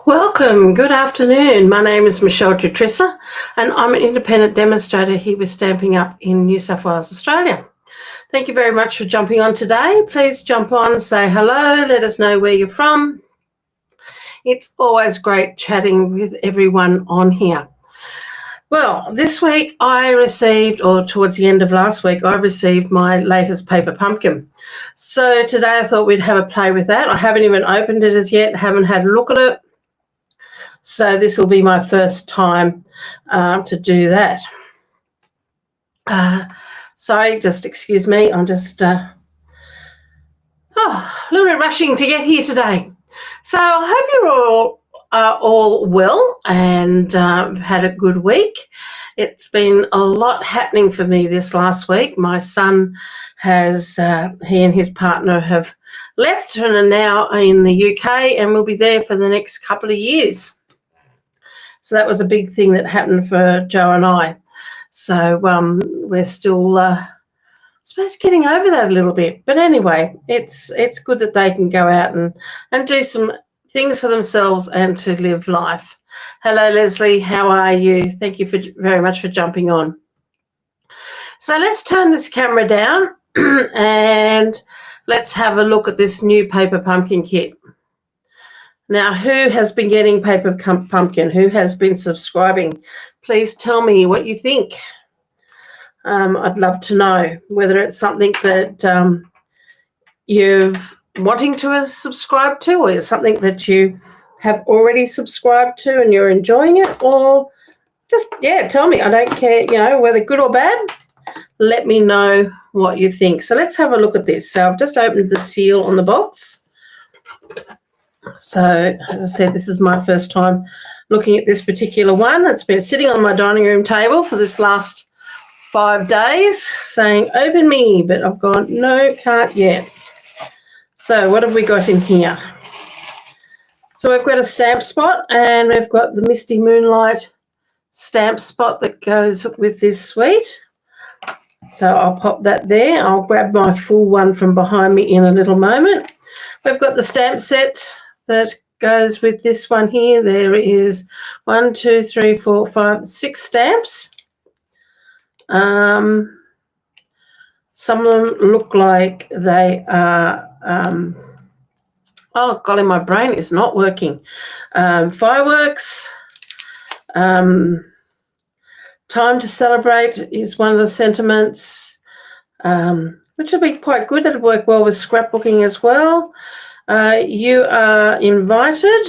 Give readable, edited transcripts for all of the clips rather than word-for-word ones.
Welcome, good afternoon. My name is Michele Jutrisa and I'm an independent demonstrator here with Stamping Up in New South Wales, Australia. Thank you very much for jumping on today. Please jump on, say hello, let us know where you're from. It's always great chatting with everyone on here. Well, this week I received, or towards the end of last week, I received my latest paper pumpkin. So today I thought we'd have a play with that. I haven't even opened it as yet, haven't had a look at it. So this will be my first time to do that. Sorry, just excuse me. I'm just a little bit rushing to get here today. So I hope you're all well and had a good week. It's been a lot happening for me this last week. My son has, he and his partner have left and are now in the UK and will be there for the next couple of years. So that was a big thing that happened for Joe and I. So we're still, I suppose, getting over that a little bit. But anyway, it's good that they can go out and do some things for themselves and to live life. Hello, Leslie. How are you? Thank you very much for jumping on. So let's turn this camera down and let's have a look at this new paper pumpkin kit. Now, who has been getting paper pumpkin? Who has been subscribing? Please tell me what you think. I'd love to know whether it's something that you've wanting to subscribe to, or it's something that you have already subscribed to and you're enjoying it, or just, yeah, tell me. I don't care, you know, whether good or bad. Let me know what you think. So let's have a look at this. So I've just opened the seal on the box. So, as I said, this is my first time looking at this particular one. It's been sitting on my dining room table for this last 5 days saying, open me, but I've gone, no, can't yet. So what have we got in here? So we've got a stamp spot and we've got the Misty Moonlight stamp spot that goes with this suite. So I'll pop that there. I'll grab my full one from behind me in a little moment. We've got the stamp set that goes with this one here. There is 1, 2, 3, 4, 5, 6 stamps. Some of them look like they are, oh golly, my brain is not working. Fireworks. Time to celebrate is one of the sentiments, which will be quite good. That'll work well with scrapbooking as well. You are invited,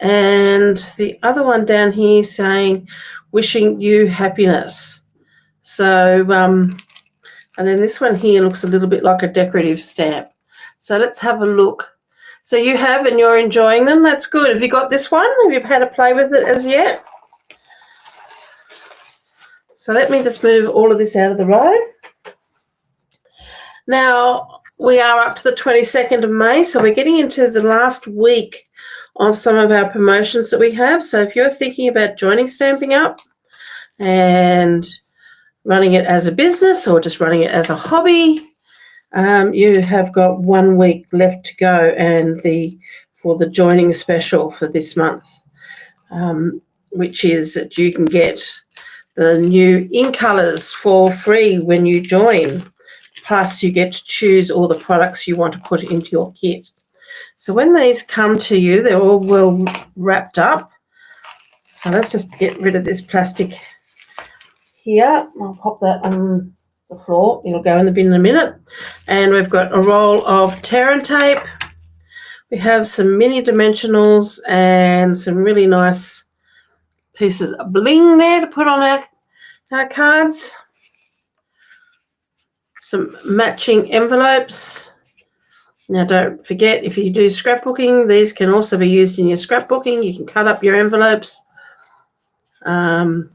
and the other one down here saying wishing you happiness. So and then this one here looks a little bit like a decorative stamp. So let's have a look. So you have and you're enjoying them. That's good. Have you got this one? Have you had a play with it as yet? So let me just move all of this out of the road. Now, we are up to the 22nd of May, so we're getting into the last week of some of our promotions that we have. So if you're thinking about joining Stamping Up and running it as a business or just running it as a hobby, you have got 1 week left to go and for the joining special for this month, which is that you can get the new ink colours for free when you join. Plus, you get to choose all the products you want to put into your kit. So when these come to you, they're all well wrapped up. So let's just get rid of this plastic here. I'll pop that on the floor. It'll go in the bin in a minute. And we've got a roll of tear and tape. We have some mini dimensionals and some really nice pieces of bling there to put on our cards. Some matching envelopes. Now don't forget, if you do scrapbooking, these can also be used in your scrapbooking. You can cut up your envelopes. I've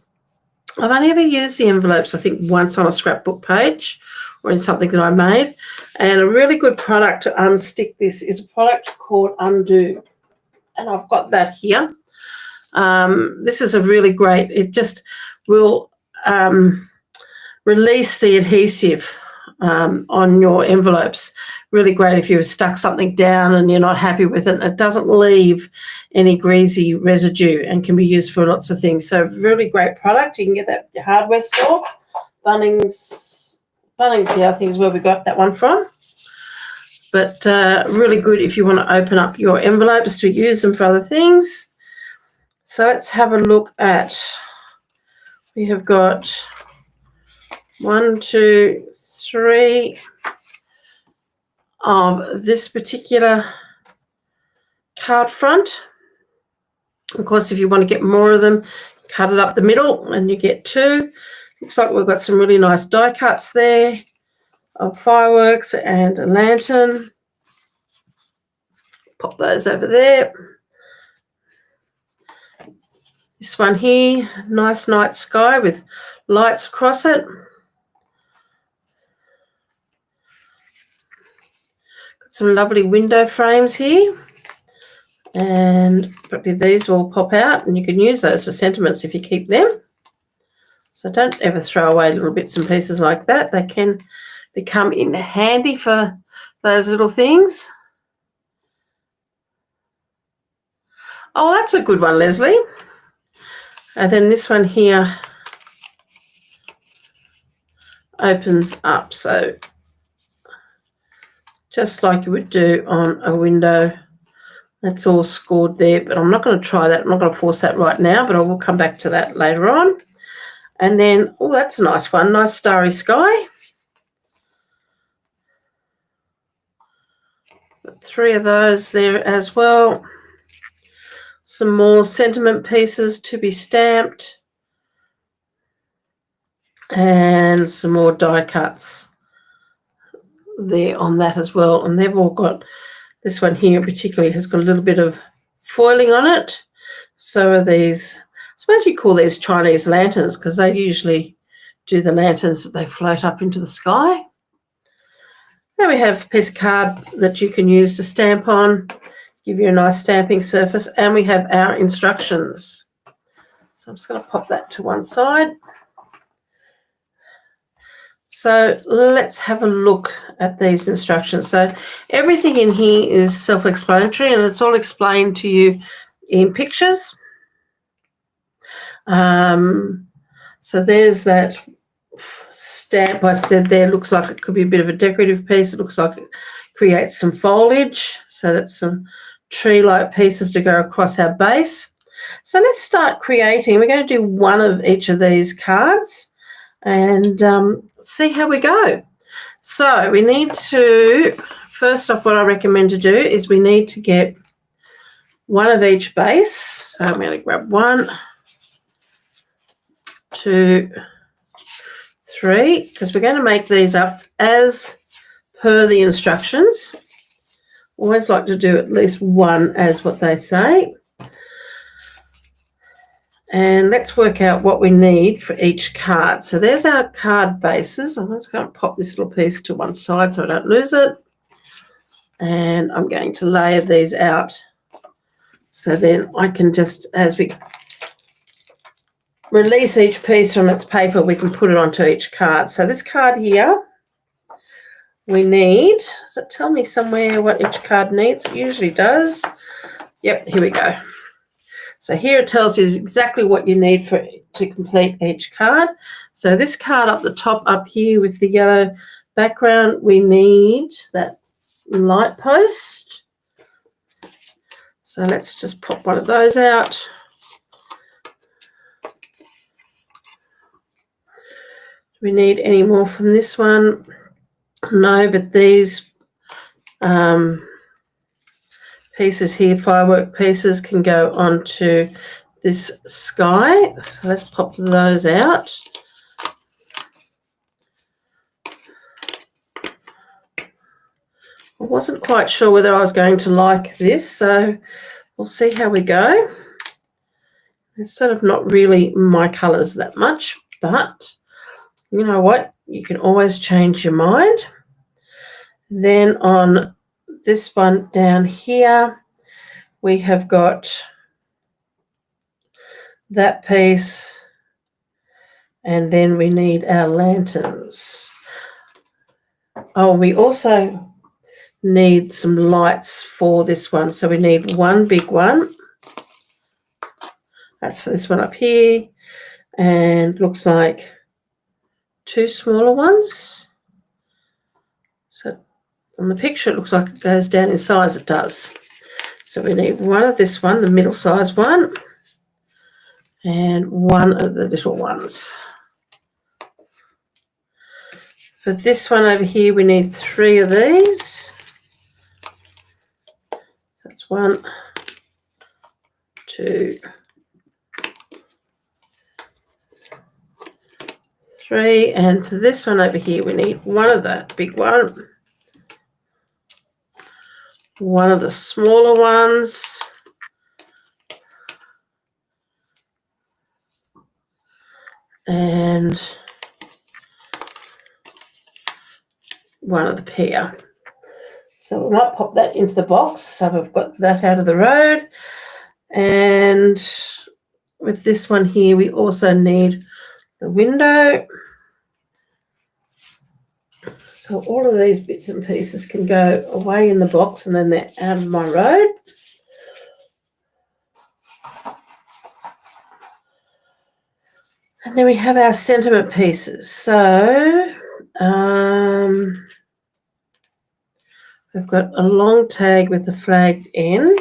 only ever used the envelopes, I think, once on a scrapbook page or in something that I made. And a really good product to unstick this is a product called Undo. And I've got that here. This is a really great, it just will release the adhesive on your envelopes. Really great if you've stuck something down and you're not happy with it. It doesn't leave any greasy residue and can be used for lots of things. So really great product. You can get that at your hardware store. Bunnings, yeah, I think is where we got that one from. But really good if you want to open up your envelopes to use them for other things. So let's have a look at, we have got 1, 2, 3 of this particular card front. Of course, if you want to get more of them, cut it up the middle and you get 2. Looks like we've got some really nice die cuts there of fireworks and a lantern. Pop those over there. This one here, nice night sky with lights across it. Got some lovely window frames here. And probably these will pop out and you can use those for sentiments if you keep them. So don't ever throw away little bits and pieces like that. They can become handy for those little things. Oh, that's a good one, Leslie. And then this one here opens up, so just like you would do on a window. That's all scored there, but I'm not going to try that. I'm not going to force that right now, but I will come back to that later on. And then, oh, that's a nice one. Nice starry sky. Got 3 of those there as well. Some more sentiment pieces to be stamped. And some more die cuts there on that as well. And they've all got, this one here particularly has got a little bit of foiling on it. So are these, I suppose you call these Chinese lanterns because they usually do the lanterns that they float up into the sky. Now we have a piece of card that you can use to stamp on, give you a nice stamping surface, and we have our instructions. So I'm just going to pop that to one side. So let's have a look at these instructions. So everything in here is self-explanatory and it's all explained to you in pictures. So there's that stamp I said there. Looks like it could be a bit of a decorative piece. It looks like it creates some foliage. So that's some tree-like pieces to go across our base. So let's start creating. We're going to do one of each of these cards and see how we go. So we need to, first off, what I recommend to do is we need to get one of each base. So I'm going to grab 1, 2, 3, because we're going to make these up as per the instructions. Always like to do at least one as what they say. And let's work out what we need for each card. So there's our card bases. I'm just going to pop this little piece to one side so I don't lose it. And I'm going to layer these out. So then I can just, as we release each piece from its paper, we can put it onto each card. So this card here, we need, does it tell me somewhere what each card needs? It usually does. Yep, here we go. So here it tells you exactly what you need to complete each card. So this card up the top up here with the yellow background, we need that light post. So let's just pop one of those out. Do we need any more from this one? No, but these pieces here, firework pieces, can go onto this sky. So let's pop those out. I wasn't quite sure whether I was going to like this, so we'll see how we go. It's sort of not really my colours that much, but you know what? You can always change your mind. Then on this one down here, we have got that piece, and then we need our lanterns. Oh, we also need some lights for this one. So we need one big one. That's for this one up here. And looks like 2 smaller ones. So on the picture, it looks like it goes down in size. It does. So we need one of this one, the middle size one, and one of the little ones. For this one over here, we need 3 of these. That's 1, 2, 3. And for this one over here, we need one of that big one, one of the smaller ones, and one of the pair. So we might pop that into the box. So we've got that out of the road. And with this one here, we also need the window. So all of these bits and pieces can go away in the box, and then they're out of my road. And then we have our sentiment pieces. So we've got a long tag with the flagged end.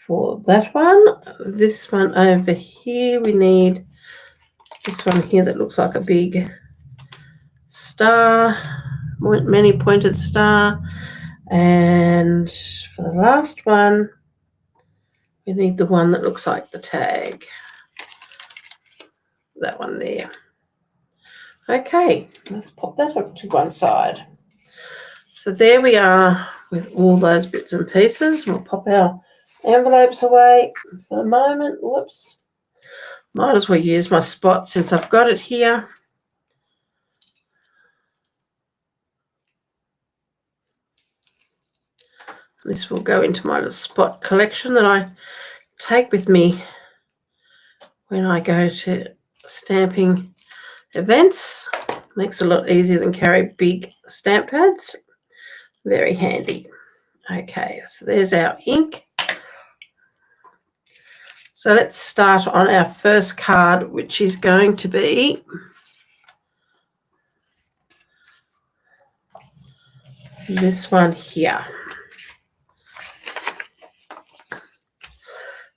For that one, this one over here, we need this one here that looks like a big star, many pointed star. And for the last one, we need the one that looks like the tag, that one there. Okay, let's pop that up to one side. So there we are with all those bits and pieces. We'll pop our envelopes away for the moment. Whoops. Might as well use my spot since I've got it here. This will go into my little spot collection that I take with me when I go to stamping events. Makes it a lot easier than carry big stamp pads. Very handy. Okay, so there's our ink. So let's start on our first card, which is going to be this one here.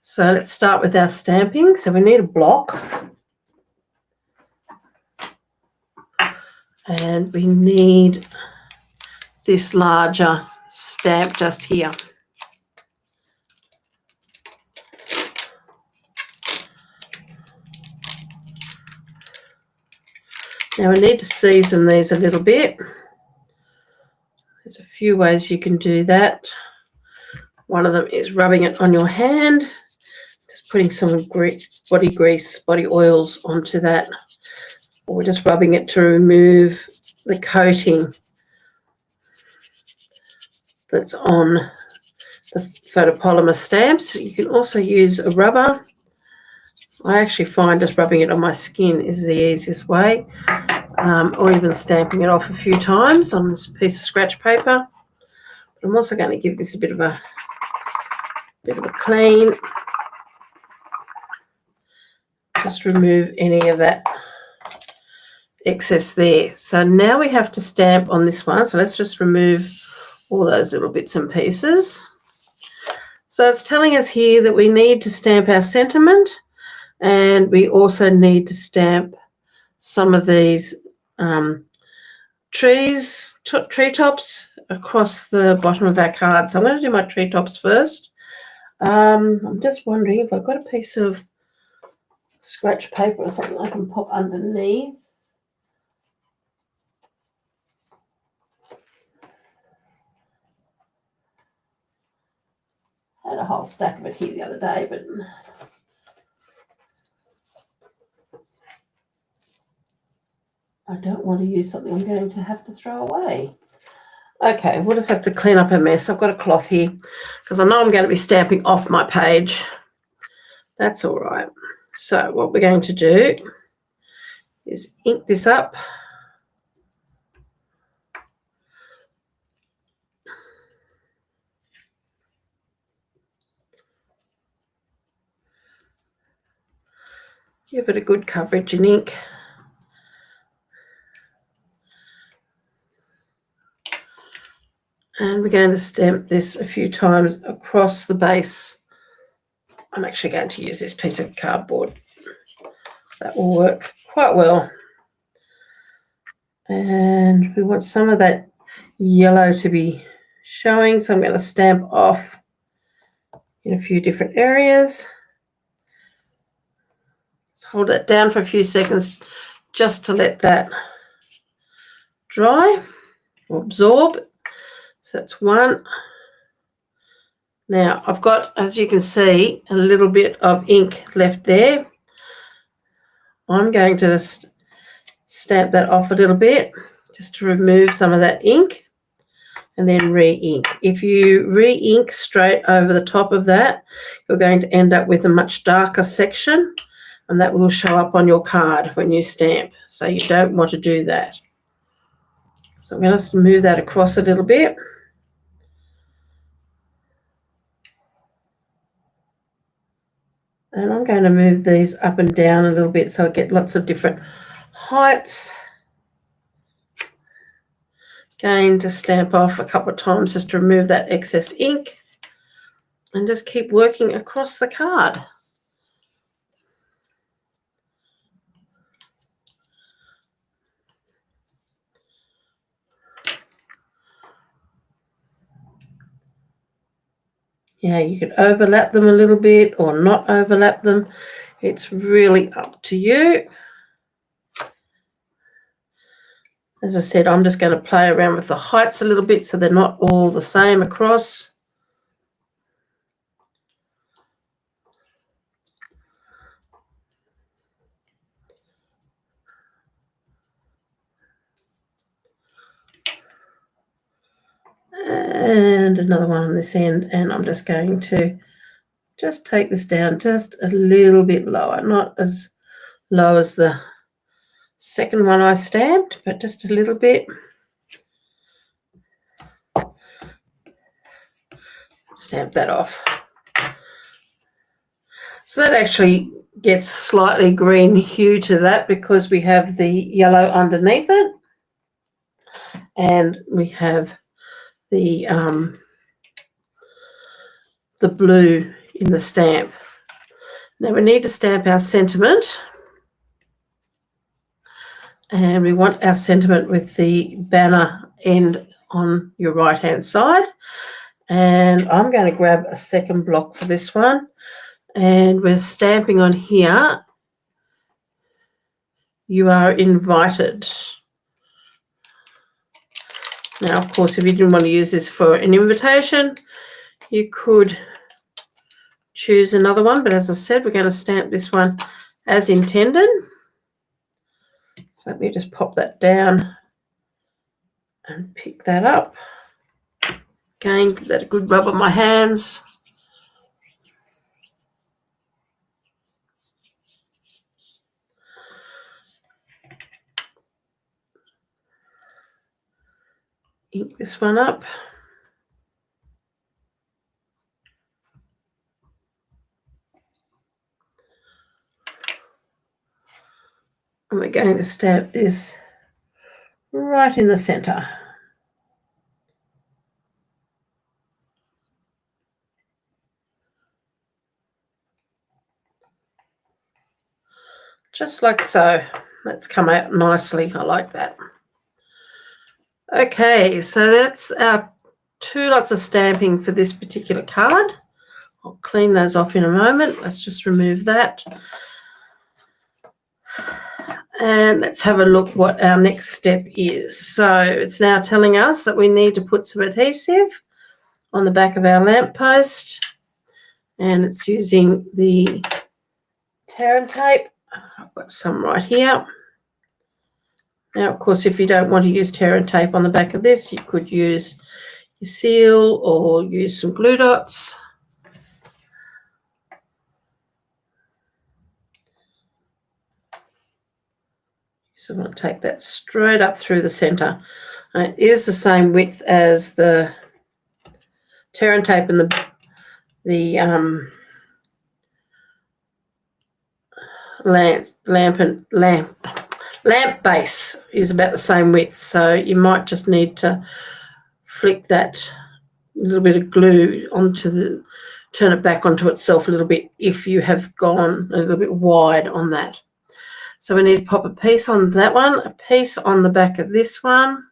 So let's start with our stamping. So we need a block. And we need this larger stamp just here. Now we need to season these a little bit. There's a few ways you can do that. One of them is rubbing it on your hand, just putting some body grease, body oils onto that, or just rubbing it to remove the coating that's on the photopolymer stamps. You can also use a rubber. I actually find just rubbing it on my skin is the easiest way, or even stamping it off a few times on this piece of scratch paper. But I'm also going to give this a bit of a clean. Just remove any of that excess there. So now we have to stamp on this one. So let's just remove all those little bits and pieces. So it's telling us here that we need to stamp our sentiment, and we also need to stamp some of these treetops across the bottom of our card. So I'm going to do my treetops first. I'm just wondering if I've got a piece of scratch paper or something I can pop underneath. I had a whole stack of it here the other day, but I don't want to use something I'm going to have to throw away. Okay, we'll just have to clean up a mess. I've got a cloth here because I know I'm going to be stamping off my page. That's all right. So what we're going to do is ink this up. Give it a good coverage in ink. And we're going to stamp this a few times across the base. I'm actually going to use this piece of cardboard. That will work quite well. And we want some of that yellow to be showing, so I'm going to stamp off in a few different areas. Let's hold it down for a few seconds just to let that dry or absorb. So that's one. Now I've got, as you can see, a little bit of ink left there. I'm going to just stamp that off a little bit just to remove some of that ink and then re-ink. If you re-ink straight over the top of that, you're going to end up with a much darker section, and that will show up on your card when you stamp. So you don't want to do that. So I'm going to move that across a little bit. And I'm going to move these up and down a little bit so I get lots of different heights. Again, to stamp off a couple of times just to remove that excess ink, and just keep working across the card. Yeah, you could overlap them a little bit or not overlap them. It's really up to you. As I said, I'm just going to play around with the heights a little bit so they're not all the same across. And another one on this end, and I'm just going to just take this down just a little bit lower, not as low as the second one I stamped, but just a little bit. Stamp that off. So that actually gets slightly green hue to that because we have the yellow underneath it, and we have the blue in the stamp. Now we need to stamp our sentiment, and we want our sentiment with the banner end on your right hand side. And I'm going to grab a second block for this one, and we're stamping on here, "You are invited." Now, of course, if you didn't want to use this for an invitation, you could choose another one, but as I said, we're going to stamp this one as intended. So let me just pop that down and pick that up. Again, give that a good rub on my hands. Ink this one up. And we're going to stamp this right in the center. Just like so. That's come out nicely. I like that. Okay, so that's our 2 lots of stamping for this particular card. I'll clean those off in a moment. Let's just remove that. And let's have a look what our next step is. So it's now telling us that we need to put some adhesive on the back of our lamppost, and it's using the tear and tape. I've got some right here. Now, of course, if you don't want to use tear and tape on the back of this, you could use your seal or use some glue dots. So I'm going to take that straight up through the centre. And it is the same width as the tear and tape and the lamp base is about the same width, so you might just need to flick that little bit of glue turn it back onto itself a little bit if you have gone a little bit wide on that. So we need to pop a piece on that one, a piece on the back of this one.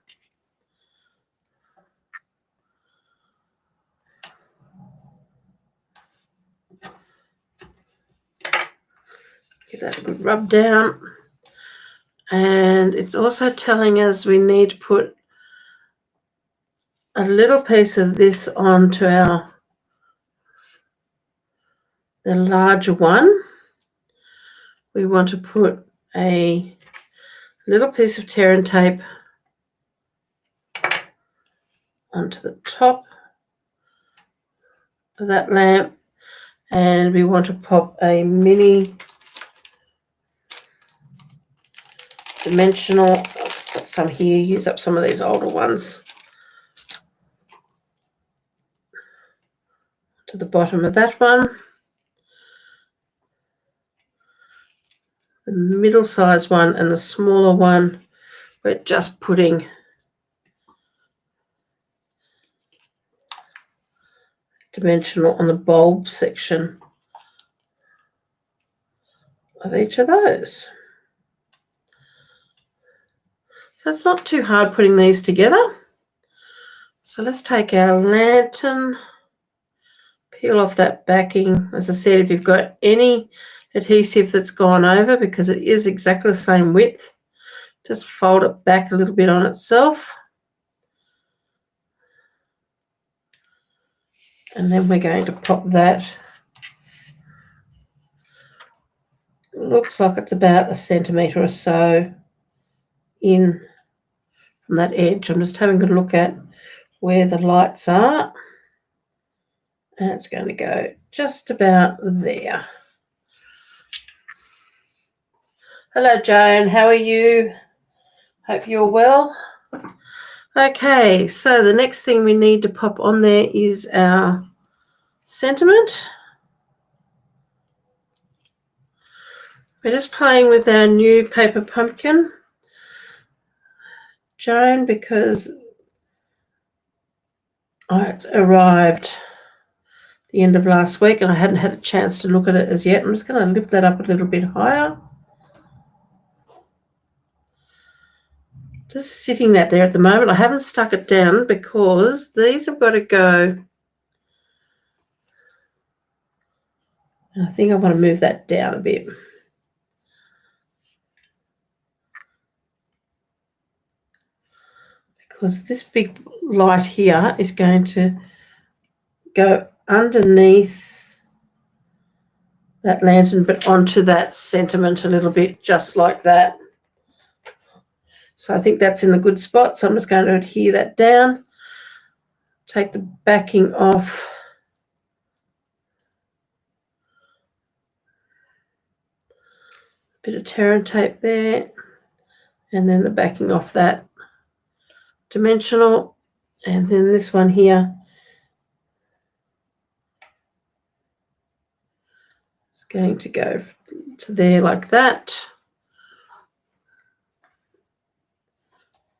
Give that a good rub down. And it's also telling us we need to put a little piece of this onto the larger one. We want to put a little piece of tear and tape onto the top of that lamp, and we want to pop a mini dimensional. I've just got some here, use up some of these older ones, to the bottom of that one. The middle size one and the smaller one, we're just putting dimensional on the bulb section of each of those. So it's not too hard putting these together. So let's take our lantern, peel off that backing. As I said, if you've got any adhesive that's gone over, because it is exactly the same width, just fold it back a little bit on itself. And then we're going to pop that. It looks like it's about 1 centimetre or so in from that edge. I'm just having a look at where the lights are. And it's going to go just about there. Hello, Joan. How are you? Hope you're well. Okay, so the next thing we need to pop on there is our sentiment. We're just playing with our new paper pumpkin, Joan, because it arrived the end of last week and I hadn't had a chance to look at it as yet. I'm just going to lift that up a little bit higher. Just sitting that there at the moment. I haven't stuck it down because these have got to go. I think I want to move that down a bit. Because this big light here is going to go underneath that lantern, but onto that sentiment a little bit, just like that. So I think that's in a good spot. So I'm just going to adhere that down, take the backing off. Bit of tear and tape there, and then the backing off that dimensional, and then this one here is going to go to there like that.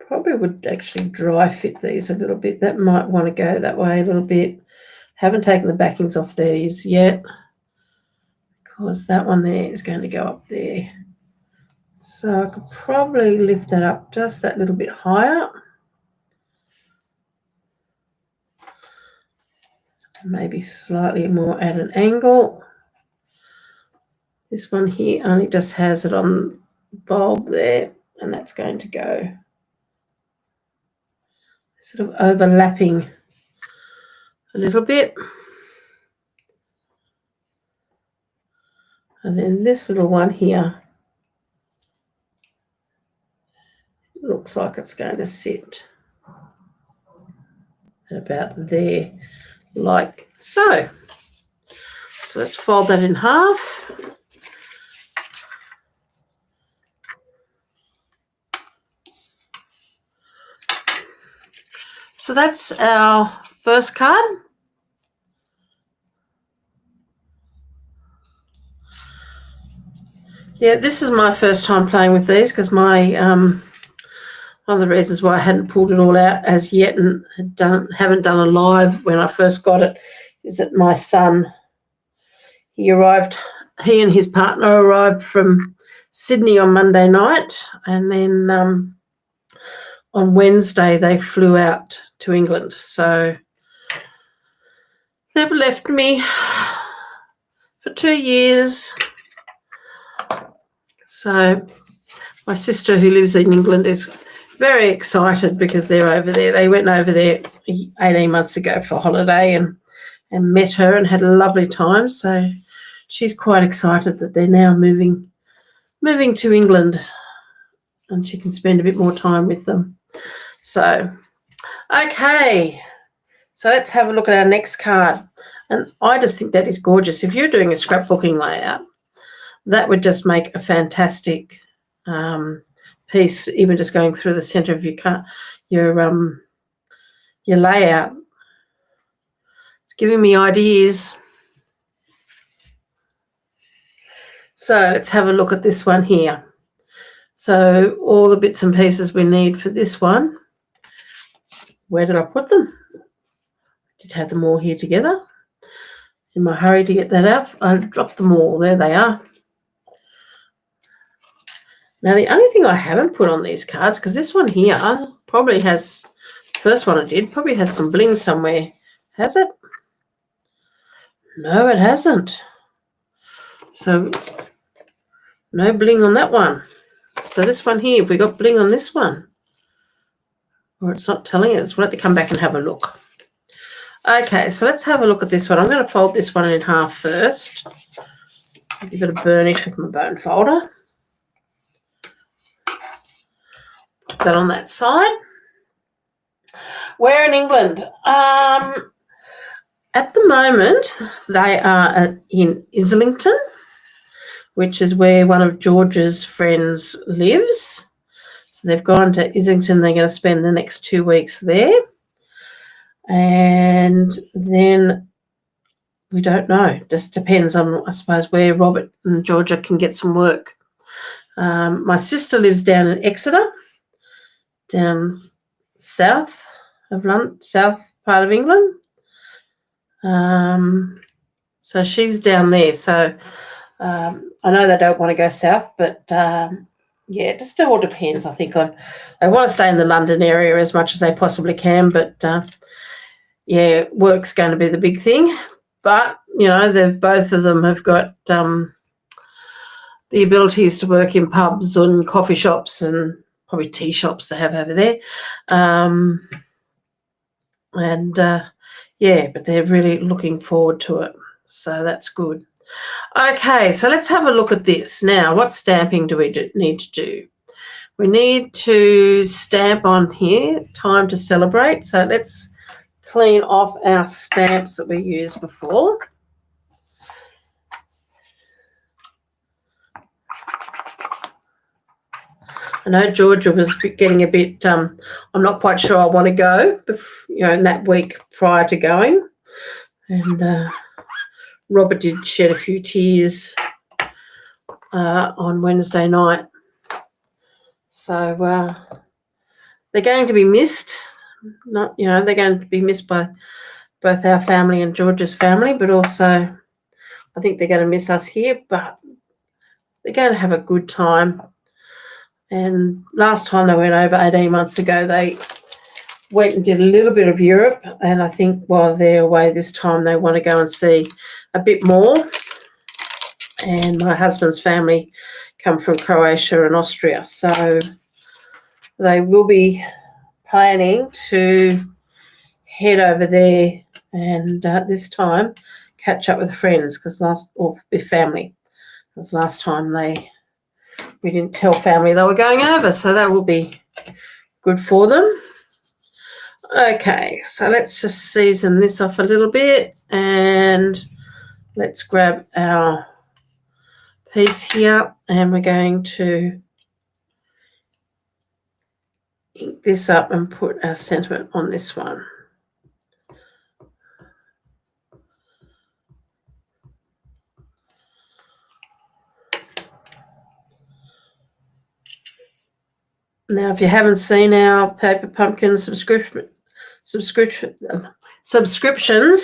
Probably would actually dry fit these a little bit. That might want to go that way a little bit. Haven't taken the backings off these yet because that one there is going to go up there. So I could probably lift that up just that little bit higher. Maybe slightly more at an angle. This one here only just has it on the bulb there, and that's going to go sort of overlapping a little bit. And then this little one here looks like it's going to sit at about there, like so. So let's fold that in half. So that's our first card. Yeah, this is my first time playing with these because my one of the reasons why I hadn't pulled it all out as yet and haven't done a live when I first got it is that my son, he and his partner arrived from Sydney on Monday night, and then on Wednesday they flew out to England. So they've left me for 2 years. So my sister, who lives in England, is very excited because they're over there. They went over there 18 months ago for a holiday and met her and had a lovely time. So she's quite excited that they're now moving to England and she can spend a bit more time with them. So, okay. So let's have a look at our next card. And I just think that is gorgeous. If you're doing a scrapbooking layout, that would just make a fantastic piece, even just going through the center of your layout. It's giving me ideas. So let's have a look at this one here. So all the bits and pieces we need for this one. Where did I put them? I did have them all here together. In my hurry to get that out, I dropped them all. There they are. Now, the only thing I haven't put on these cards, because this one here probably has, first one I did, probably has some bling somewhere. Has it? No, it hasn't. So, no bling on that one. So this one here, have we got bling on this one? Or it's not telling us. We'll have to come back and have a look. Okay, so let's have a look at this one. I'm going to fold this one in half first. Give it a burnish with my bone folder. Put that on that side. Where in England? At the moment, they are in Islington, which is where one of George's friends lives. So they've gone to Islington. They're going to spend the next 2 weeks there. And then we don't know. Just depends on, I suppose, where Robert and Georgia can get some work. My sister lives down in Exeter, down south of London, south part of England. So she's down there. So I know they don't want to go south, but yeah, it just all depends, I think, on they want to stay in the London area as much as they possibly can, but yeah, work's going to be the big thing. But, you know, both of them have got the abilities to work in pubs and coffee shops and probably tea shops they have over there. Yeah, but they're really looking forward to it. So that's good. Okay, so let's have a look at this. Now, what stamping do we need to do? We need to stamp on here, time to celebrate. So let's clean off our stamps that we used before. I know Georgia was getting a bit, I'm not quite sure I want to go, you know, in that week prior to going. And Robert did shed a few tears on Wednesday night. So they're going to be missed. Not, you know, they're going to be missed by both our family and George's family, but also I think they're going to miss us here, but they're going to have a good time. And last time they went over 18 months ago, they went and did a little bit of Europe, and I think while they're away this time they want to go and see a bit more. And my husband's family come from Croatia and Austria, so they will be planning to head over there and this time catch up with friends or with family, because last time we didn't tell family they were going over, so that will be good for them. Okay, so let's just season this off a little bit and let's grab our piece here, and we're going to ink this up and put our sentiment on this one. Now, if you haven't seen our Paper Pumpkin subscriptions,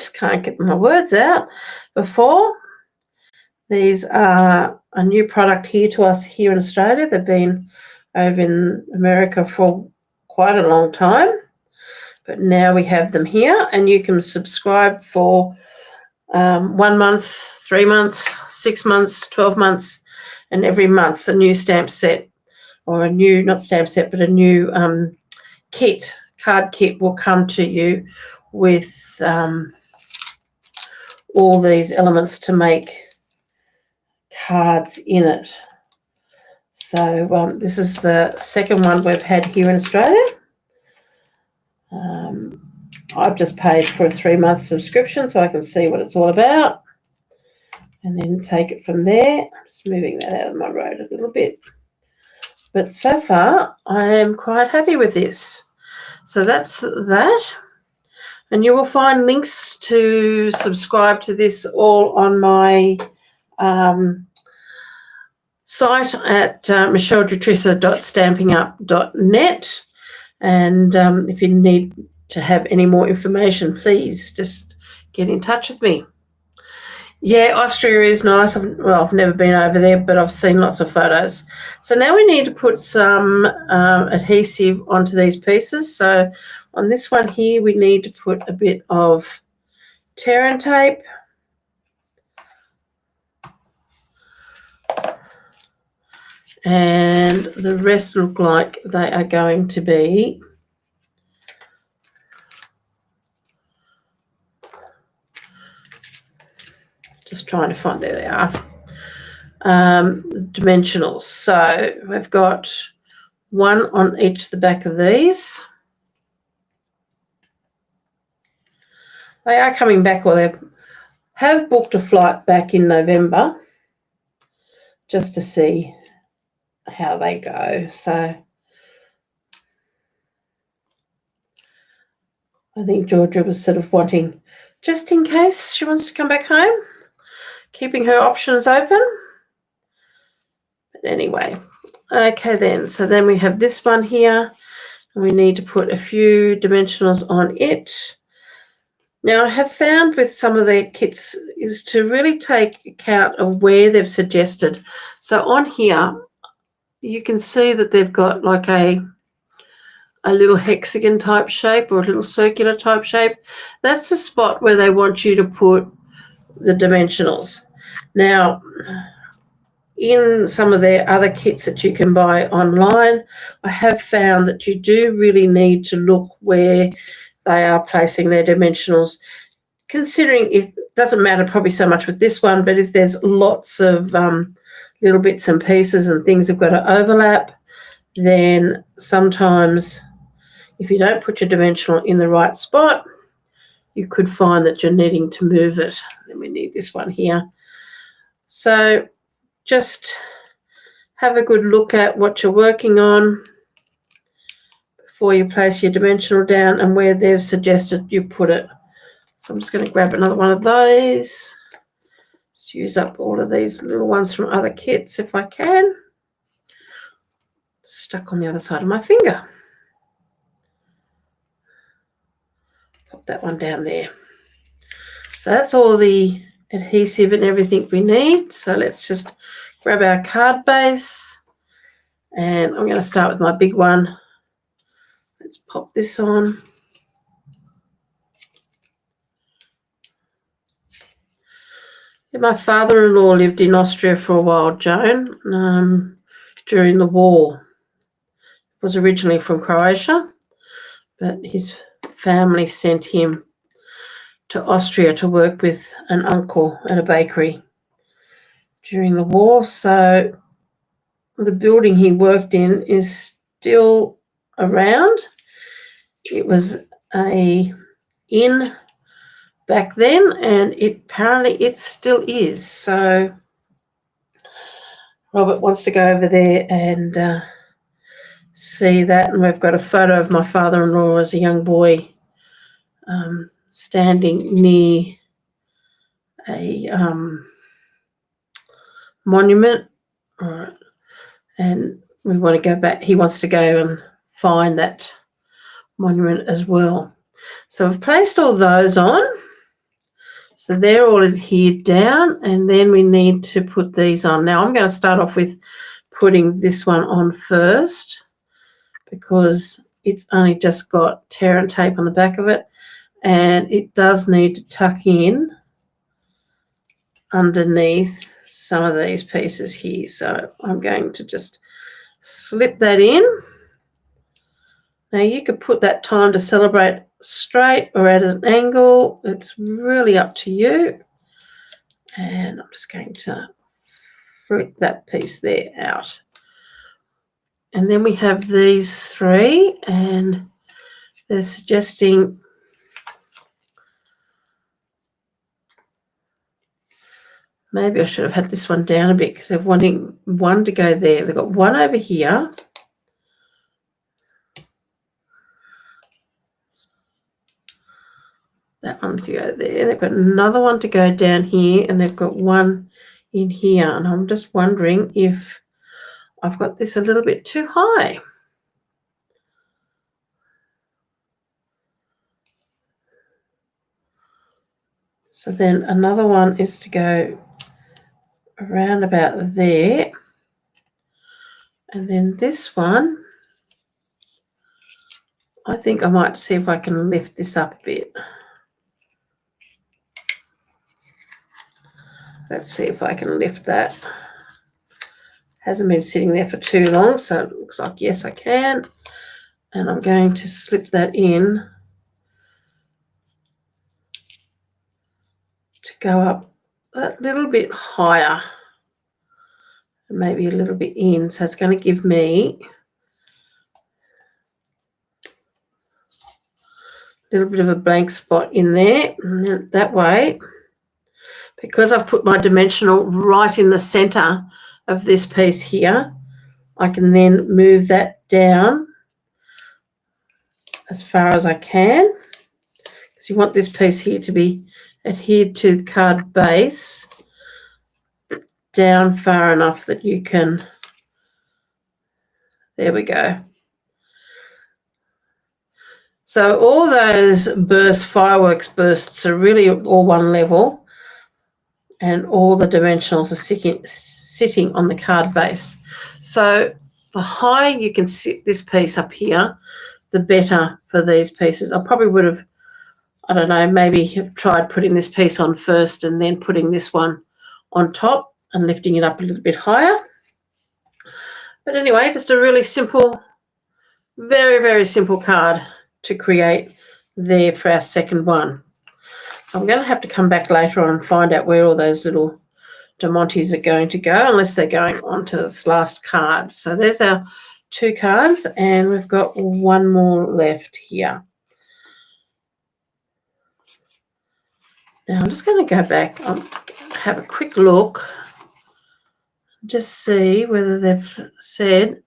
can't get my words out, before, these are a new product here to us here in Australia. They've been over in America for quite a long time, but now we have them here, and you can subscribe for 1 month, 3 months, 6 months, 12 months, and every month a new stamp set, or a new, not stamp set, but a new card kit will come to you with all these elements to make cards in it. So this is the second one we've had here in Australia. I've just paid for a 3-month subscription so I can see what it's all about and then take it from there. I'm just moving that out of my road a little bit. But so far, I am quite happy with this. So that's that. And you will find links to subscribe to this all on my site at michele.jutrisa.stampingup.net. And if you need to have any more information, please just get in touch with me. Yeah, Austria is nice. I've never been over there, but I've seen lots of photos. So now we need to put some adhesive onto these pieces. So on this one here, we need to put a bit of tear and tape. And the rest look like they are going to be just trying to find, there they are, dimensionals. So we've got one on each the back of these. They are coming back, or they have booked a flight back in November just to see how they go. So I think Georgia was sort of wanting, just in case she wants to come back home, keeping her options open. But anyway, okay then. So then we have this one here, and we need to put a few dimensionals on it. Now, I have found with some of their kits is to really take account of where they've suggested. So on here, you can see that they've got like a little hexagon type shape or a little circular type shape. That's the spot where they want you to put the dimensionals. Now, in some of their other kits that you can buy online, I have found that you do really need to look where they are placing their dimensionals, considering it doesn't matter probably so much with this one, but if there's lots of little bits and pieces and things have got to overlap, then sometimes if you don't put your dimensional in the right spot, you could find that you're needing to move it. Then we need this one here. So just have a good look at what you're working on before you place your dimensional down and where they've suggested you put it. So I'm just going to grab another one of those. Just use up all of these little ones from other kits if I can. Stuck on the other side of my finger. Pop that one down there. So that's all the adhesive and everything we need. So let's just grab our card base, and I'm going to start with my big one. Let's pop this on. My father-in-law lived in Austria for a while, Joan, during the war. He was originally from Croatia, but his family sent him to Austria to work with an uncle at a bakery during the war. So the building he worked in is still around. It was a inn back then, and apparently it still is. So Robert wants to go over there and see that. And we've got a photo of my father-in-law as a young boy standing near a monument. All right. And we want to go back. He wants to go and find that monument as well. So I've placed all those on. So they're all adhered down, and then we need to put these on. Now I'm going to start off with putting this one on first because it's only just got tear and tape on the back of it, and it does need to tuck in underneath some of these pieces here. So I'm going to just slip that in. Now you could put that time to celebrate straight or at an angle. It's really up to you. And I'm just going to flick that piece there out. And then we have these three, and they're suggesting maybe I should have had this one down a bit because they're wanting one to go there. They've got one over here. That one to go there. They've got another one to go down here, and they've got one in here. And I'm just wondering if I've got this a little bit too high. So then another one is to go around about there. And then this one, I think I might see if I can lift this up a bit. Let's see if I can lift that. Hasn't been sitting there for too long, so it looks like yes, I can. And I'm going to slip that in to go up a little bit higher, and maybe a little bit in. So it's going to give me a little bit of a blank spot in there. And then that way, because I've put my dimensional right in the center of this piece here, I can then move that down as far as I can, because you want this piece here to be adhered to the card base down far enough that you can, there we go. So all those fireworks bursts are really all one level, and all the dimensionals are sitting on the card base. So the higher you can sit this piece up here, the better for these pieces. I probably would have, I don't know, maybe have tried putting this piece on first and then putting this one on top and lifting it up a little bit higher. But anyway, just a really simple, very, very simple card to create there for our second one. So I'm going to have to come back later on and find out where all those little diamantes are going to go, unless they're going onto this last card. So there's our two cards, and we've got one more left here. Now I'm just going to go back and have a quick look, just see whether they've said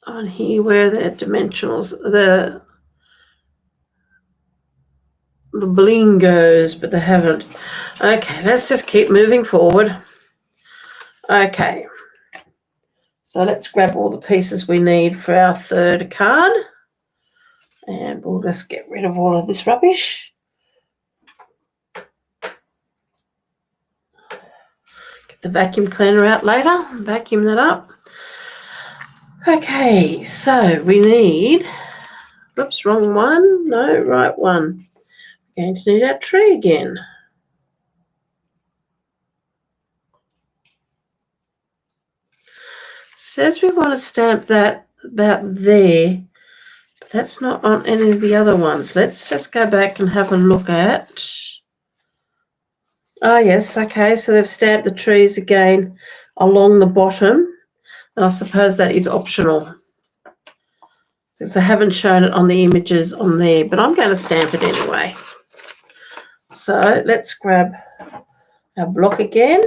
on here where their dimensionals, the bling goes, but they haven't. Okay, let's just keep moving forward. Okay, so let's grab all the pieces we need for our third card, and we'll just get rid of all of this rubbish. Get the vacuum cleaner out later, vacuum that up. Okay, so we need, oops, wrong one, no, right one. We're going to need our tree again. Says we want to stamp that about there, but that's not on any of the other ones. Let's just go back and have a look at, oh yes, okay, so they've stamped the trees again along the bottom. And I suppose that is optional because I haven't shown it on the images on there, but I'm going to stamp it anyway. So let's grab our block again.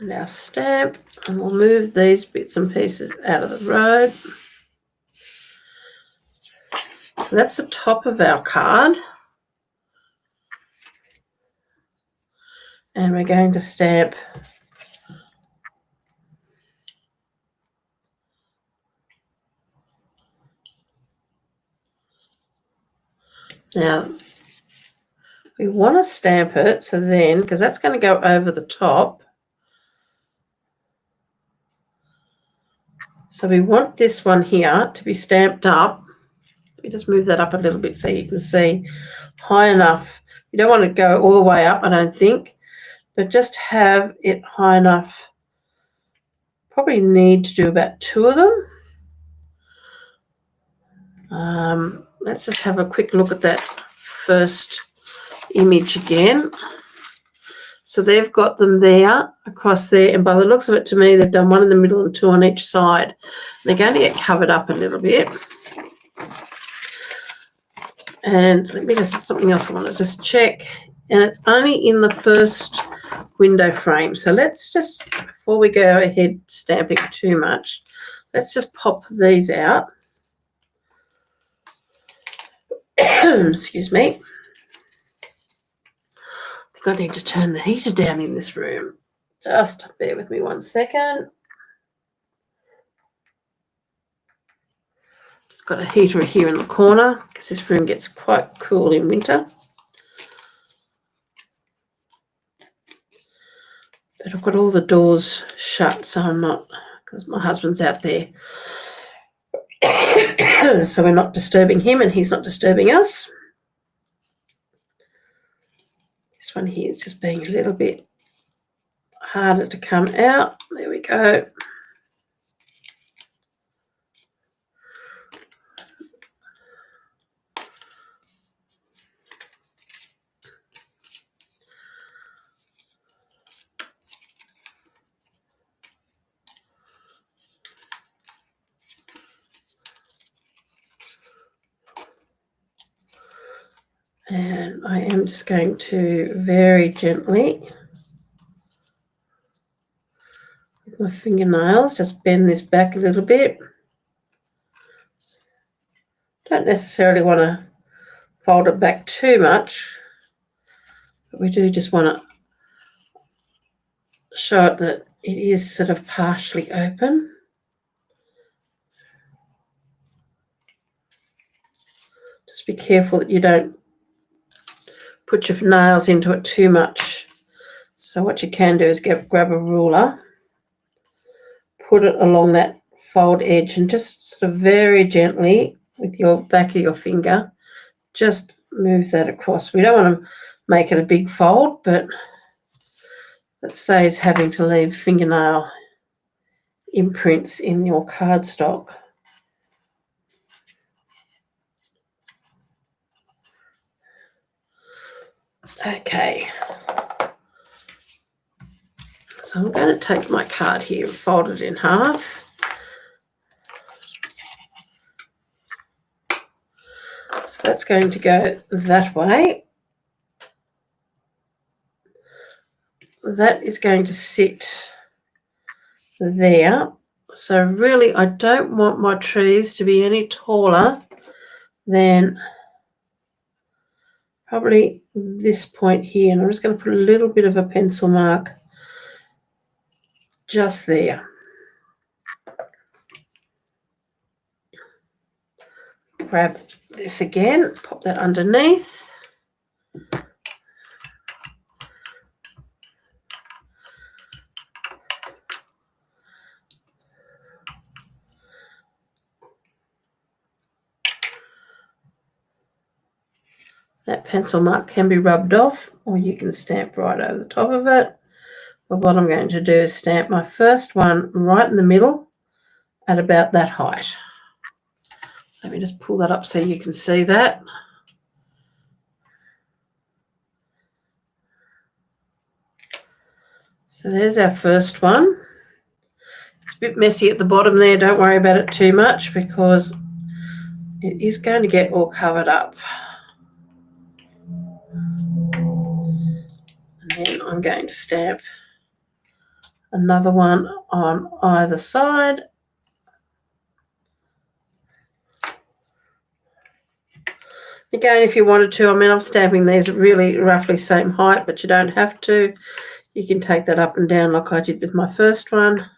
and our stamp, and we'll move these bits and pieces out of the road. So that's the top of our card. And we're going to stamp now. We want to stamp it so then, because that's going to go over the top. So we want this one here to be stamped up. Let me just move that up a little bit so you can see high enough. You don't want to go all the way up, I don't think, but just have it high enough. Probably need to do about 2 of them. Let's just have a quick look at that first image again. So they've got them there, across there, and by the looks of it to me, they've done 1 in the middle and 2 on each side. They're going to get covered up a little bit. And let me just, something else I want to just check. And it's only in the first window frame. So let's just, before we go ahead stamping too much, let's just pop these out. Excuse me. I think I need to turn the heater down in this room. Just bear with me 1 second. Just got a heater here in the corner because this room gets quite cool in winter. But I've got all the doors shut, so I'm not, because my husband's out there. So we're not disturbing him and he's not disturbing us. This one here is just being a little bit harder to come out. There we go. And I am just going to very gently, with my fingernails, just bend this back a little bit. Don't necessarily want to fold it back too much, but we do just want to show it that it is sort of partially open. Just be careful that you don't put your nails into it too much. So what you can do is grab a ruler, put it along that fold edge, and just sort of very gently with your back of your finger, just move that across. We don't want to make it a big fold, but that saves having to leave fingernail imprints in your cardstock. Okay, so I'm going to take my card here and fold it in half. So that's going to go that way. That is going to sit there. So really, I don't want my trees to be any taller than probably this point here. And I'm just going to put a little bit of a pencil mark just there. Grab this again, pop that underneath. That pencil mark can be rubbed off, or you can stamp right over the top of it. But what I'm going to do is stamp my first one right in the middle at about that height. Let me just pull that up so you can see that. So there's our first one. It's a bit messy at the bottom there. Don't worry about it too much because it is going to get all covered up. And then I'm going to stamp another one on either side. Again, if you wanted to, I mean, I'm stamping these really roughly same height, but you don't have to. You can take that up and down like I did with my first one.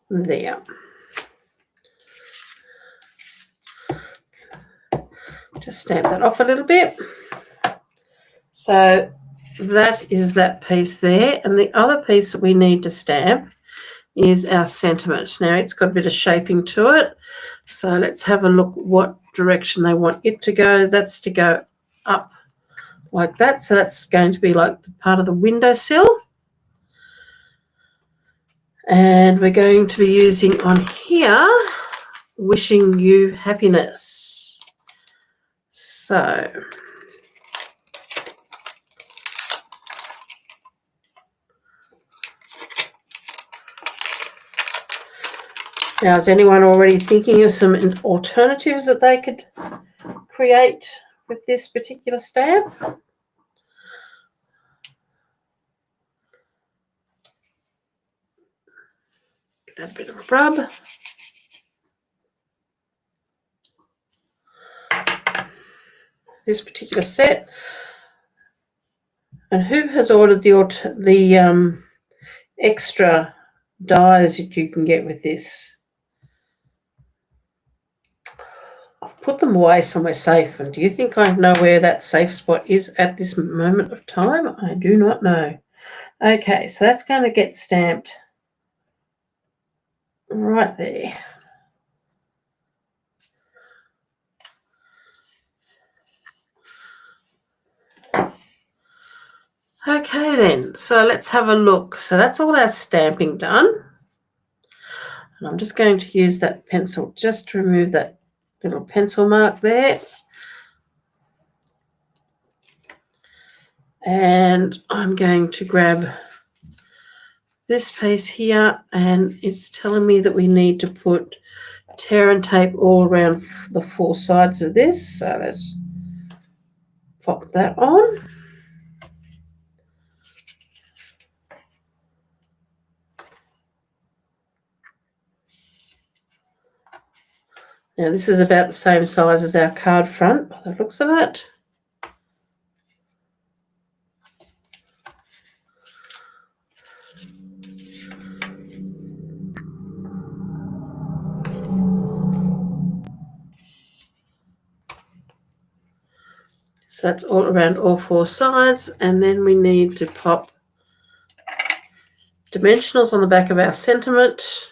And there. Just stamp that off a little bit. So that is that piece there. And the other piece that we need to stamp is our sentiment. Now it's got a bit of shaping to it. So let's have a look what direction they want it to go. That's to go up like that. So that's going to be like the part of the windowsill. And we're going to be using on here, wishing you happiness. So now, is anyone already thinking of some alternatives that they could create with this particular stamp? Give that a bit of a rub. This particular set. And who has ordered the extra dies that you can get with this? I've put them away somewhere safe, and do you think I know where that safe spot is at this moment of time? I do not know. Okay, so that's going to get stamped right there. Okay then, so let's have a look. So that's all our stamping done. And I'm just going to use that pencil just to remove that little pencil mark there. And I'm going to grab this piece here, and it's telling me that we need to put tear and tape all around the four sides of this. So let's pop that on. Now this is about the same size as our card front by the looks of it. So that's all around all four sides, and then we need to pop dimensionals on the back of our sentiment.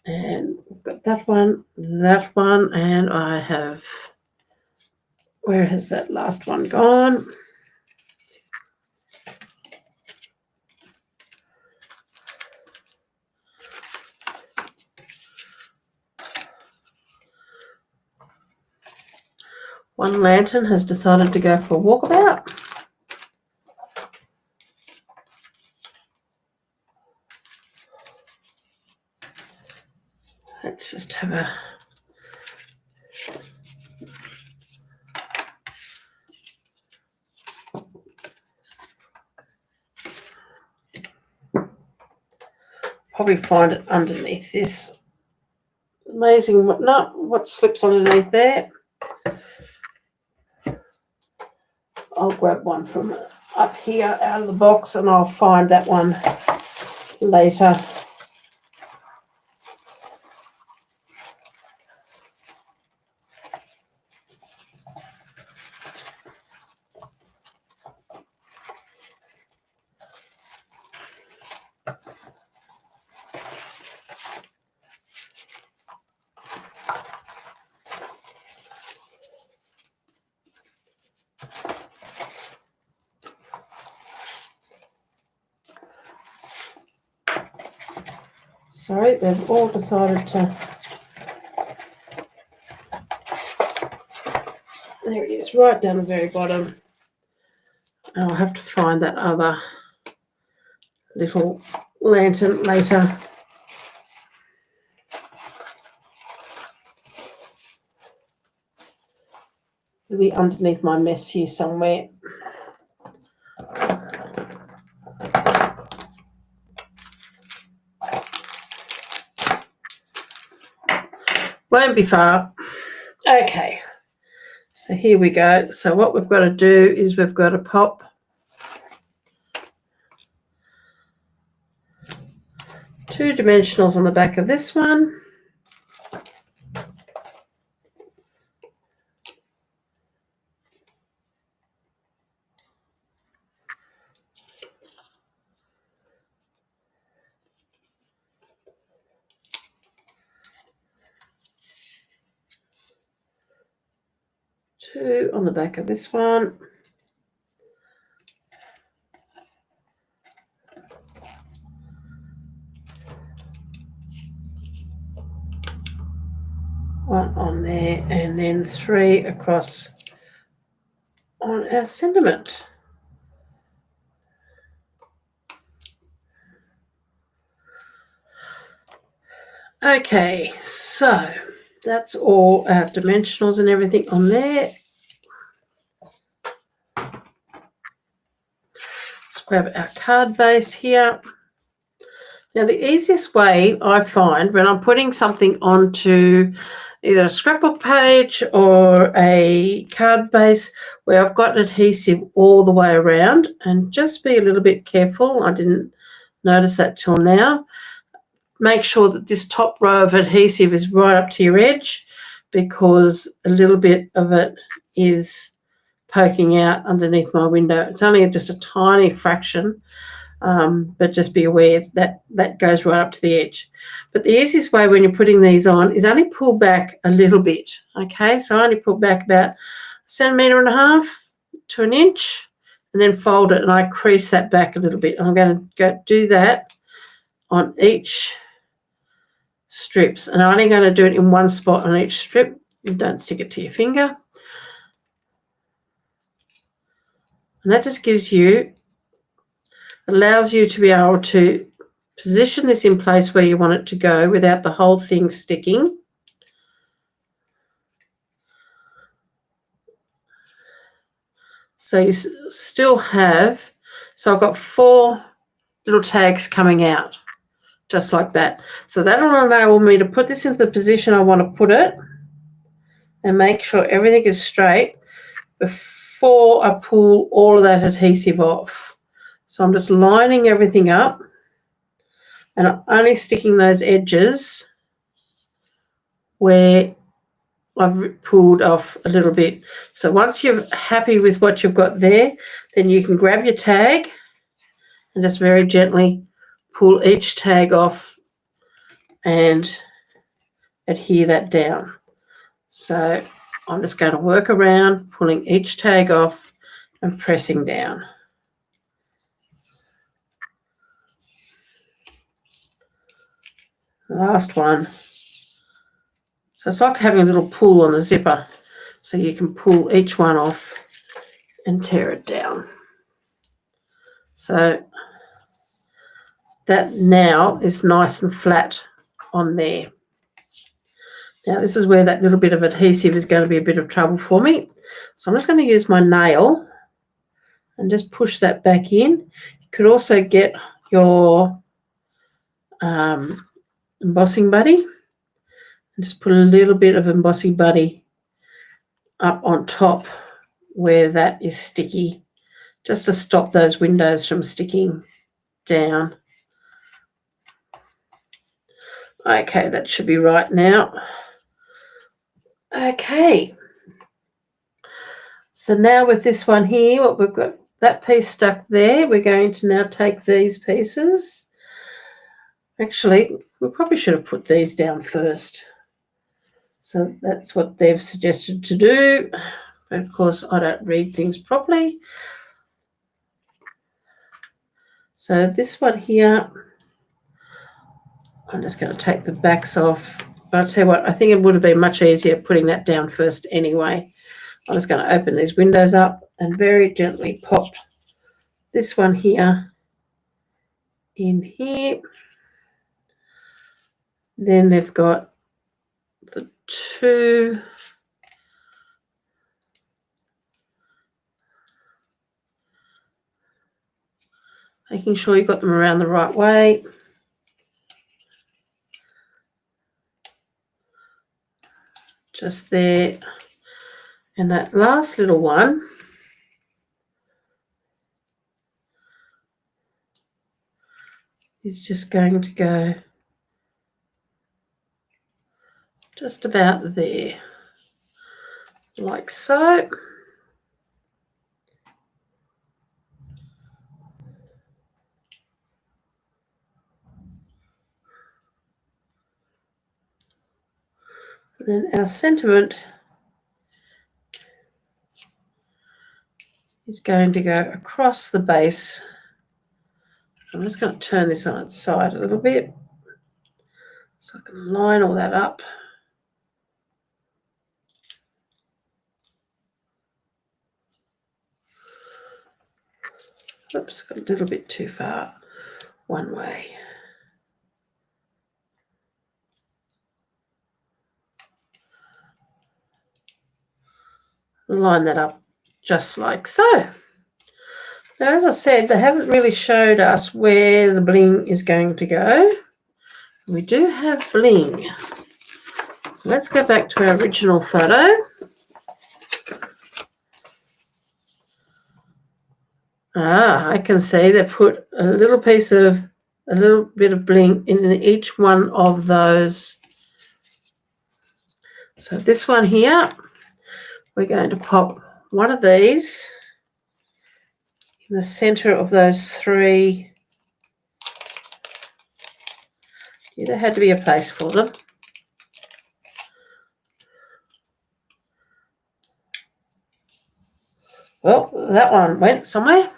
And we've got that one, and I have, where has that last one gone? One lantern has decided to go for a walkabout. Let's just have a probably find it underneath this. Amazing what slips underneath there. I'll grab one from up here out of the box, and I'll find that one later. Sorry, they've all decided to. There it is, right down the very bottom. And I'll have to find that other little lantern later. It'll be underneath my mess here somewhere. Won't be far. Okay, so here we go. So what we've got to do is we've got to pop two dimensionals on the back of this one. Two on the back of this one. One on there, and then three across on our sentiment. Okay, so that's all our dimensionals and everything on there. Let's grab our card base here. Now, the easiest way I find when I'm putting something onto either a scrapbook page or a card base where I've got adhesive all the way around, and just be a little bit careful, I didn't notice that till now, make sure that this top row of adhesive is right up to your edge, because a little bit of it is poking out underneath my window. It's only just a tiny fraction, but just be aware that that goes right up to the edge. But the easiest way when you're putting these on is only pull back a little bit. Okay, so I only pull back about 1.5 centimetres to an inch, and then fold it, and I crease that back a little bit. I'm going to go do that on each strips, and I'm only going to do it in one spot on each strip. And don't stick it to your finger. And that just gives you, allows you to be able to position this in place where you want it to go without the whole thing sticking. So you still have, so I've got 4 little tags coming out, just like that. So that'll enable me to put this into the position I want to put it and make sure everything is straight before I pull all of that adhesive off. So I'm just lining everything up, and I'm only sticking those edges where I've pulled off a little bit. So once you're happy with what you've got there, then you can grab your tag and just very gently pull each tag off and adhere that down. So I'm just going to work around pulling each tag off and pressing down. Last one. So it's like having a little pull on the zipper. So you can pull each one off and tear it down. So that now is nice and flat on there. Now this is where that little bit of adhesive is going to be a bit of trouble for me. So I'm just going to use my nail and just push that back in. You could also get your embossing buddy and just put a little bit of embossing buddy up on top where that is sticky, just to stop those windows from sticking down. Okay, that should be right now. Okay, so now with this one here, what we've got, that piece stuck there, we're going to now take these pieces. Actually, we probably should have put these down first. So that's what they've suggested to do. But of course, I don't read things properly. So this one here, I'm just going to take the backs off. But I'll tell you what, I think it would have been much easier putting that down first anyway. I'm just going to open these windows up and very gently pop this one here in here. Then they've got the 2 Making sure you've got them around the right way. Just there. And that last little one is just going to go just about there, like so. And then our sentiment is going to go across the base. I'm just going to turn this on its side a little bit so I can line all that up. Oops, got a little bit too far one way. Line that up just like so. Now, as I said, they haven't really showed us where the bling is going to go. We do have bling. So let's go back to our original photo. I can see they put a little bit of bling in each one of those. So this one here, we're going to pop one of these in the center of those three. Yeah, there had to be a place for them. Well, that one went somewhere.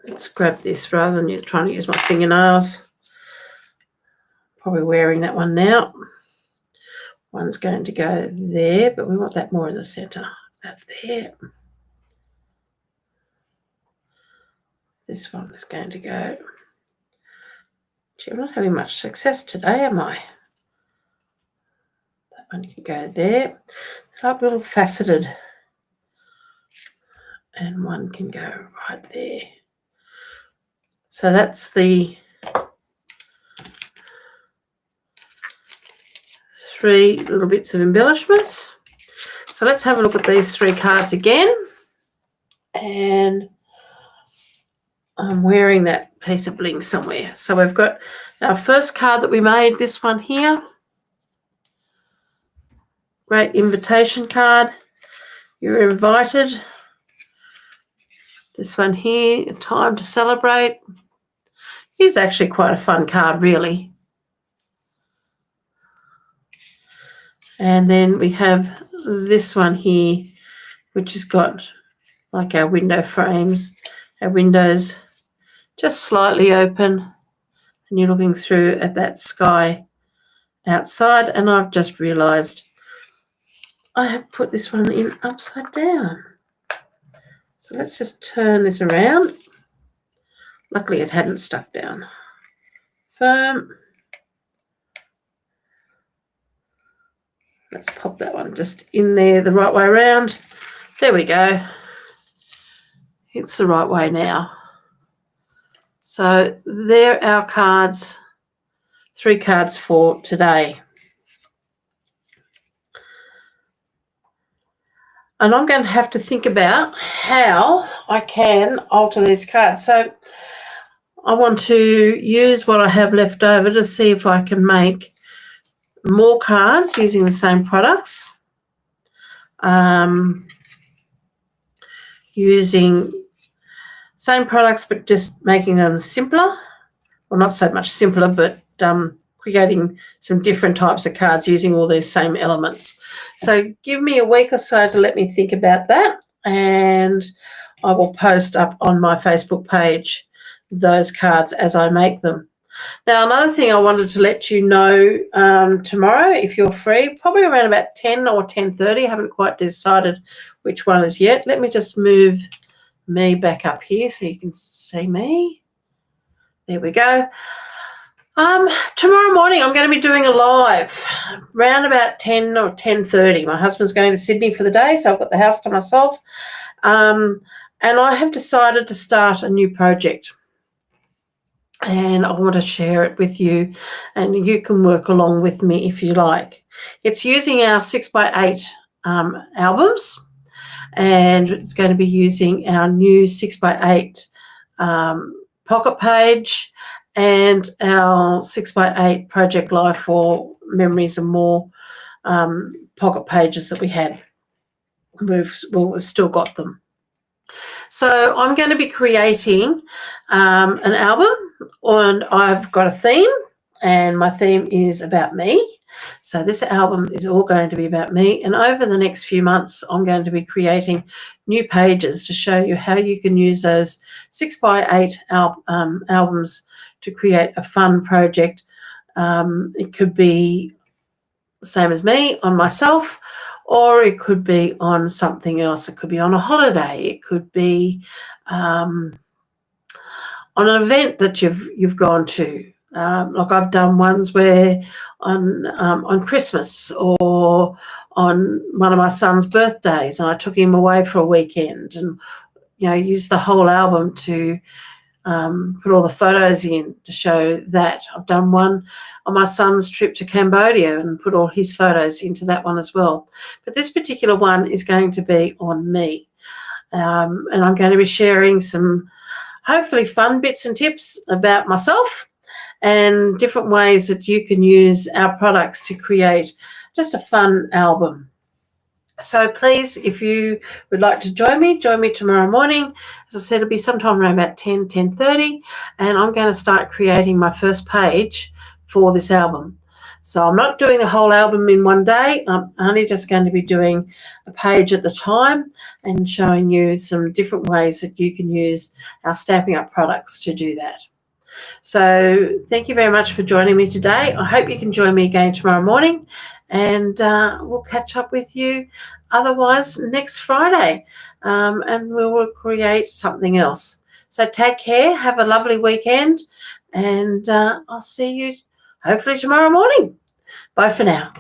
Let's grab this rather than trying to use my fingernails. Probably wearing that one now. One's going to go there, but we want that more in the center, about there. This one is going to go. Gee, I'm not having much success today, am I? That one can go there. They're like little faceted. And one can go right there. So that's the 3 little bits of embellishments. So let's have a look at these 3 cards again. And I'm wearing that piece of bling somewhere. So we've got our first card that we made, this one here. Great invitation card. You're invited. This one here, time to celebrate. It is actually quite a fun card, really. And then we have this one here, which has got like our window frames, our windows just slightly open, and you're looking through at that sky outside. And I've just realised I have put this one in upside down. So let's just turn this around. Luckily it hadn't stuck down firm. Let's pop that one just in there the right way around. There we go. It's the right way now. So there are our cards, 3 cards for today. And I'm going to have to think about how I can alter these cards. So I want to use what I have left over to see if I can make more cards using the same products. Using same products but just making them simpler. Well, not so much simpler, but creating some different types of cards using all these same elements. So give me a week or so to let me think about that, and I will post up on my Facebook page those cards as I make them. Now, another thing I wanted to let you know tomorrow, if you're free, probably around about 10 or 10:30. I haven't quite decided which one is yet. Let me just move me back up here so you can see me. There we go. Tomorrow morning I'm going to be doing a live around about 10 or 10:30. My husband's going to Sydney for the day, so I've got the house to myself. And I have decided to start a new project. and I want to share it with you, and you can work along with me if you like. It's using our 6x8 albums, and it's going to be using our new 6x8 pocket page and our 6x8 Project Life for Memories and More pocket pages that we had. We've still got them. So I'm going to be creating an album, and I've got a theme, and my theme is about me. So this album is all going to be about me, and over the next few months I'm going to be creating new pages to show you how you can use those 6x8 albums to create a fun project. It could be the same as me, on myself, or it could be on something else. It could be on a holiday. It could be on an event that you've gone to. Like I've done ones where on Christmas or on one of my son's birthdays, and I took him away for a weekend, and used the whole album to put all the photos in to show that. I've done one on my son's trip to Cambodia and put all his photos into that one as well. But this particular one is going to be on me. And I'm going to be sharing some hopefully fun bits and tips about myself and different ways that you can use our products to create just a fun album. So please, if you would like to join me tomorrow morning. As I said, it'll be sometime around about 10:30, and I'm going to start creating my first page for this album. So I'm not doing the whole album in one day. I'm only just going to be doing a page at the time and showing you some different ways that you can use our Stampin' Up products to do that. So thank you very much for joining me today. I hope you can join me again tomorrow morning, and we'll catch up with you otherwise next Friday, and we will create something else. So take care, have a lovely weekend, and I'll see you hopefully tomorrow morning. Bye for now.